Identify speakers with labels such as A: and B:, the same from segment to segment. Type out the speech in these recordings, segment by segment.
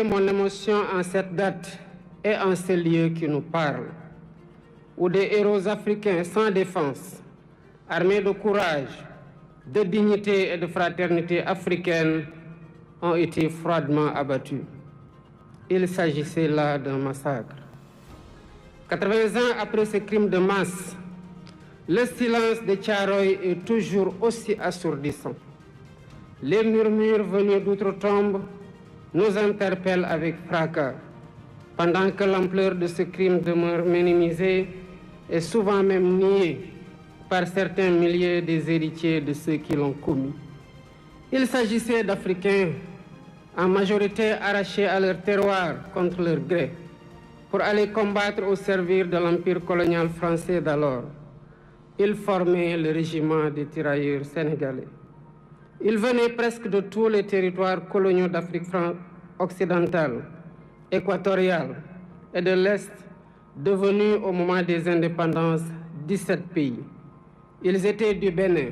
A: noter mon émotion en cette date et en ce lieu qui nous parle, où des héros africains sans défense, armés de courage, de dignité et de fraternité africaine, ont été froidement abattus. Il s'agissait là d'un massacre. 80 ans après ce crime de masse, le silence de Thiaroye est toujours aussi assourdissant. Les murmures venus d'outre-tombe nous interpellent avec fracas, pendant que l'ampleur de ce crime demeure minimisée et souvent même niée par certains milliers des héritiers de ceux qui l'ont commis. Il s'agissait d'Africains en majorité arrachés à leur terroir contre leur gré, pour aller combattre au service de l'empire colonial français d'alors. Ils formaient le régiment des tirailleurs sénégalais. Ils venaient presque de tous les territoires coloniaux d'Afrique occidentale, équatoriale et de l'Est, devenus au moment des indépendances 17 pays. Ils étaient du Bénin,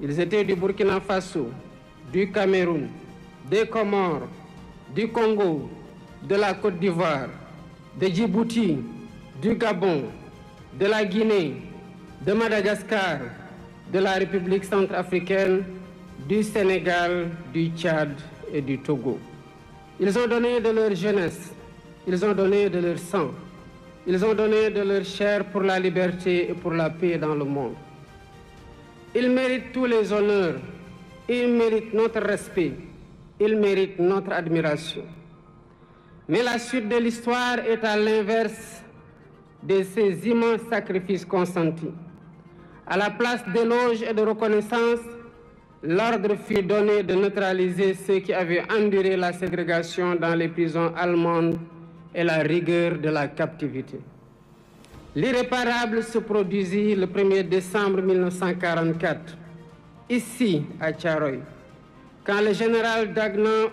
A: ils étaient du Burkina Faso, du Cameroun, des Comores, du Congo, de la Côte d'Ivoire, de Djibouti, du Gabon, de la Guinée, de Madagascar, de la République centrafricaine, du Sénégal, du Tchad et du Togo. Ils ont donné de leur jeunesse, ils ont donné de leur sang, ils ont donné de leur chair pour la liberté et pour la paix dans le monde. Ils méritent tous les honneurs, ils méritent notre respect, ils méritent notre admiration. Mais la suite de l'histoire est à l'inverse de ces immenses sacrifices consentis. À la place d'éloges et de reconnaissance, l'ordre fut donné de neutraliser ceux qui avaient enduré la ségrégation dans les prisons allemandes et la rigueur de la captivité. L'irréparable se produisit le 1er décembre 1944, ici à Thiaroye, quand le général Dagnan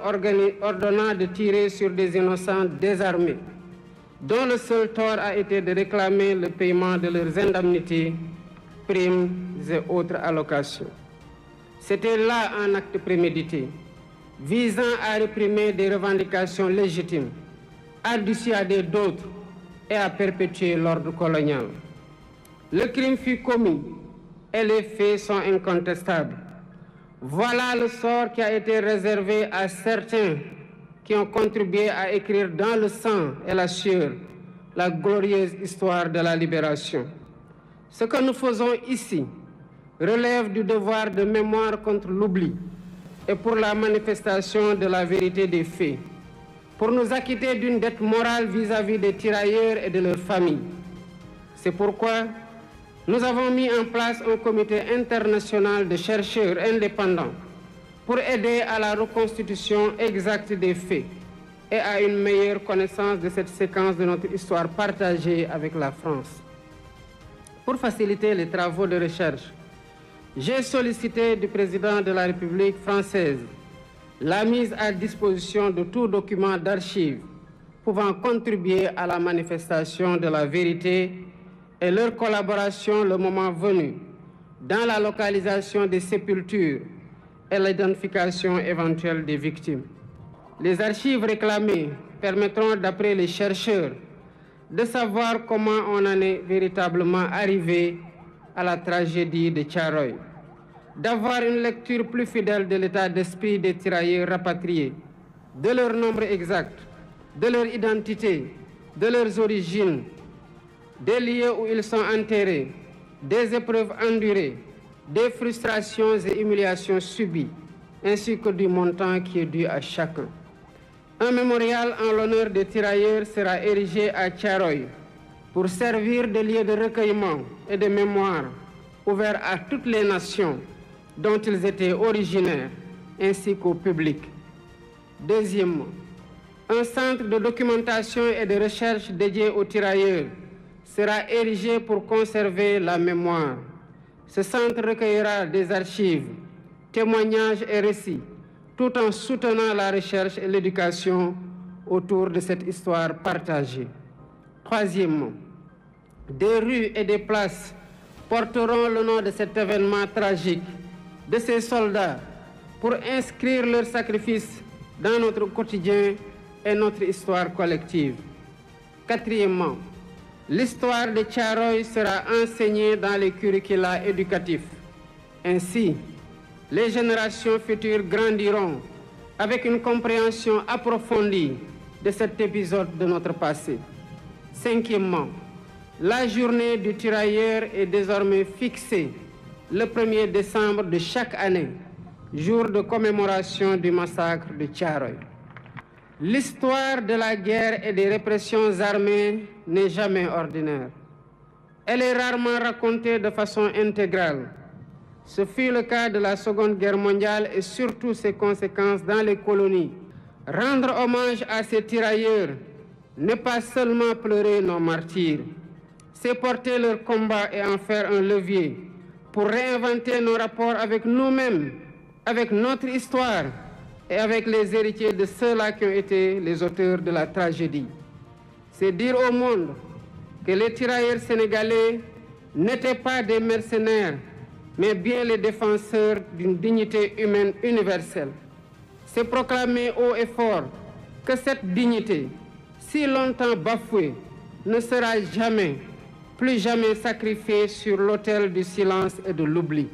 A: ordonna de tirer sur des innocents désarmés, dont le seul tort a été de réclamer le paiement de leurs indemnités, primes et autres allocations. C'était là un acte prémédité, visant à réprimer des revendications légitimes, à dissuader d'autres et à perpétuer l'ordre colonial. Le crime fut commis et les faits sont incontestables. Voilà le sort qui a été réservé à certains qui ont contribué à écrire dans le sang et la sueur la glorieuse histoire de la libération. Ce que nous faisons ici relève du devoir de mémoire contre l'oubli et pour la manifestation de la vérité des faits, pour nous acquitter d'une dette morale vis-à-vis des tirailleurs et de leurs familles. C'est pourquoi nous avons mis en place un comité international de chercheurs indépendants pour aider à la reconstitution exacte des faits et à une meilleure connaissance de cette séquence de notre histoire partagée avec la France. Pour faciliter les travaux de recherche, j'ai sollicité du président de la République française la mise à disposition de tout document d'archives pouvant contribuer à la manifestation de la vérité et leur collaboration le moment venu dans la localisation des sépultures et l'identification éventuelle des victimes. Les archives réclamées permettront, d'après les chercheurs, de savoir comment on en est véritablement arrivé à la tragédie de Thiaroye, d'avoir une lecture plus fidèle de l'état d'esprit des tirailleurs rapatriés, de leur nombre exact, de leur identité, de leurs origines, des lieux où ils sont enterrés, des épreuves endurées, des frustrations et humiliations subies, ainsi que du montant qui est dû à chacun. Un mémorial en l'honneur des tirailleurs sera érigé à Thiaroye pour servir de lieu de recueillement et de mémoire ouvert à toutes les nations dont ils étaient originaires, ainsi qu'au public. Deuxièmement, un centre de documentation et de recherche dédié aux tirailleurs sera érigé pour conserver la mémoire. Ce centre recueillera des archives, témoignages et récits, tout en soutenant la recherche et l'éducation autour de cette histoire partagée. Troisièmement, des rues et des places porteront le nom de cet événement tragique, de ces soldats, pour inscrire leur sacrifice dans notre quotidien est notre histoire collective. Quatrièmement, l'histoire de Thiaroye sera enseignée dans les curricula éducatifs. Ainsi, les générations futures grandiront avec une compréhension approfondie de cet épisode de notre passé. Cinquièmement, la journée du tirailleur est désormais fixée le 1er décembre de chaque année, jour de commémoration du massacre de Thiaroye. L'histoire de la guerre et des répressions armées n'est jamais ordinaire. Elle est rarement racontée de façon intégrale. Ce fut le cas de la Seconde Guerre mondiale et surtout ses conséquences dans les colonies. Rendre hommage à ces tirailleurs n'est pas seulement pleurer nos martyrs, c'est porter leur combat et en faire un levier pour réinventer nos rapports avec nous-mêmes, avec notre histoire et avec les héritiers de ceux-là qui ont été les auteurs de la tragédie. C'est dire au monde que les tirailleurs sénégalais n'étaient pas des mercenaires, mais bien les défenseurs d'une dignité humaine universelle. C'est proclamer haut et fort que cette dignité, si longtemps bafouée, ne sera jamais, plus jamais sacrifiée sur l'autel du silence et de l'oubli.